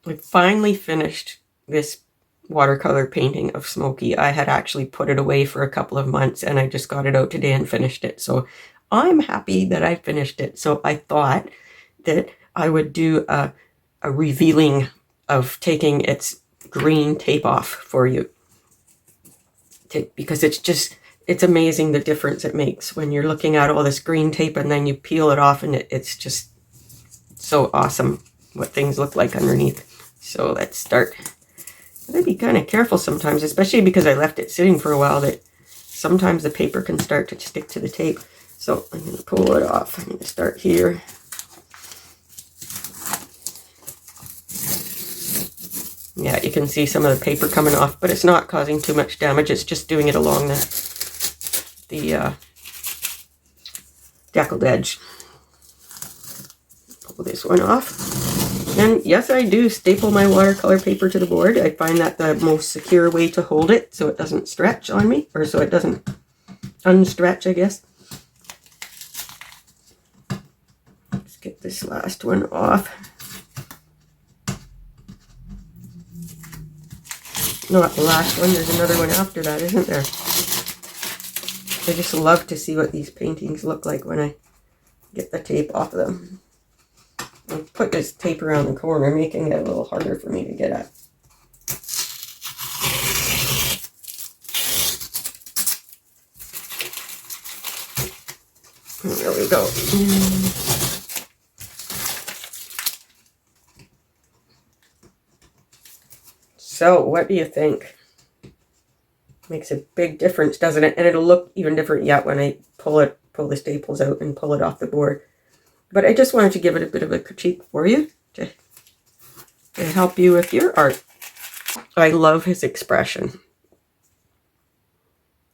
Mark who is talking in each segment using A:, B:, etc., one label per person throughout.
A: I finally finished this watercolor painting of Smokey. I had actually put it away for a couple of months and I just got it out today and finished it. So I'm happy that I finished it. So I thought that I would do a revealing of taking its green tape off for you. Because it's amazing the difference it makes when you're looking at all this green tape and then you peel it off and it's just so awesome what things look like underneath. So let's start. I gotta be kind of careful sometimes, especially because I left it sitting for a while, that sometimes the paper can start to stick to the tape. So I'm going to pull it off. I'm going to start here. Yeah, you can see some of the paper coming off, but it's not causing too much damage. It's just doing it along the deckled edge. Pull this one off. And yes, I do staple my watercolor paper to the board. I find that the most secure way to hold it so it doesn't stretch on me, or so it doesn't unstretch, I guess. Let's get this last one off. Not the last one, there's another one after that, isn't there? I just love to see what these paintings look like when I get the tape off of them. I'll put this tape around the corner, making it a little harder for me to get at. There we go. So, what do you think? Makes a big difference, doesn't it? And it'll look even different yet when I pull the staples out and pull it off the board. But I just wanted to give it a bit of a critique for you to help you with your art. I love his expression.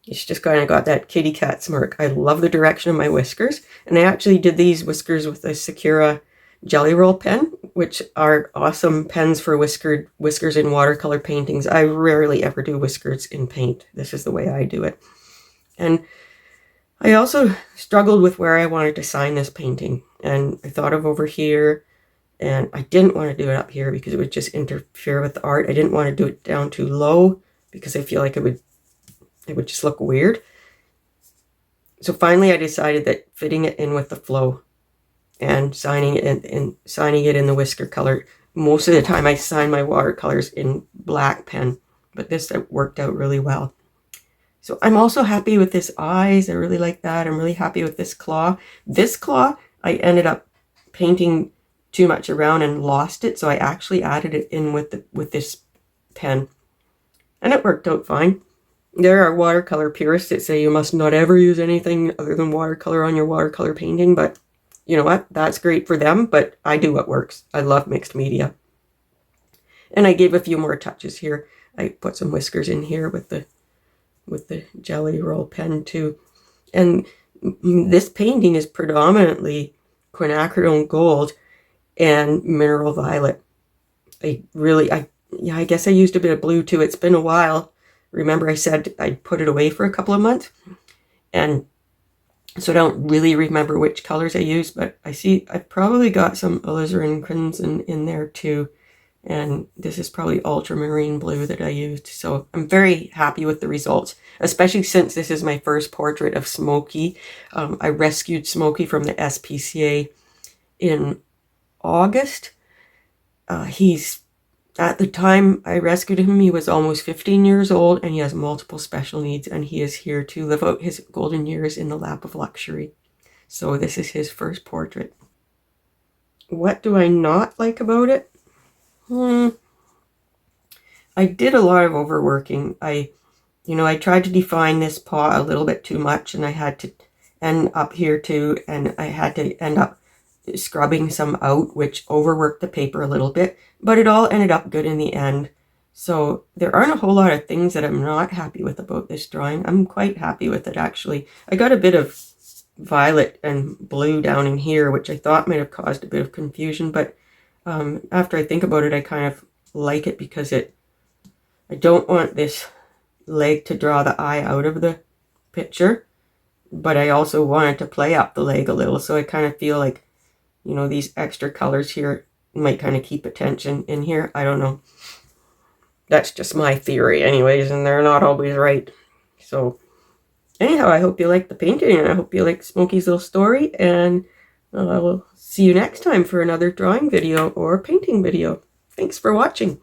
A: He's just kind of got that kitty cat smirk. I love the direction of my whiskers. And I actually did these whiskers with a Sakura Jelly Roll pen, which are awesome pens for whiskers in watercolor paintings. I rarely ever do whiskers in paint. This is the way I do it. And I also struggled with where I wanted to sign this painting. And I thought of over here, and I didn't want to do it up here because it would just interfere with the art. I didn't want to do it down too low because I feel like it would just look weird. So finally I decided that fitting it in with the flow and signing it in the whisker color. Most of the time I sign my watercolors in black pen, but this worked out really well. So I'm also happy with this eyes. I really like that. I'm really happy with this claw. This claw, I ended up painting too much around and lost it, so I actually added it in with this pen, and it worked out fine. There are watercolor purists that say you must not ever use anything other than watercolor on your watercolor painting, but you know what? That's great for them, but I do what works. I love mixed media. And I gave a few more touches here. I put some whiskers in here with the Jelly Roll pen too. And this painting is predominantly quinacridone gold and mineral violet. I guess I used a bit of blue too. It's been a while. Remember I said I'd put it away for a couple of months, and so I don't really remember which colors I used, but I see I've probably got some alizarin crimson in there too, and this is probably ultramarine blue that I used. So I'm very happy with the results, especially since this is my first portrait of Smokey. I rescued Smokey from the SPCA in August. He's At the time I rescued him, he was almost 15 years old and he has multiple special needs, and he is here to live out his golden years in the lap of luxury. So this is his first portrait. What do I not like about it? I did a lot of overworking. I tried to define this paw a little bit too much, and I had to end up here too, and I had to end up scrubbing some out, which overworked the paper a little bit, but it all ended up good in the end. So there aren't a whole lot of things that I'm not happy with about this drawing. I'm quite happy with it, actually. I got a bit of violet and blue down in here, which I thought might have caused a bit of confusion, but after I think about it, I kind of like it because I don't want this leg to draw the eye out of the picture, but I also wanted to play up the leg a little, so I kind of feel like, these extra colors here might kind of keep attention in here. I don't know. That's just my theory anyways, and they're not always right. So anyhow, I hope you like the painting, and I hope you like Smokey's little story, and I will see you next time for another drawing video or painting video. Thanks for watching.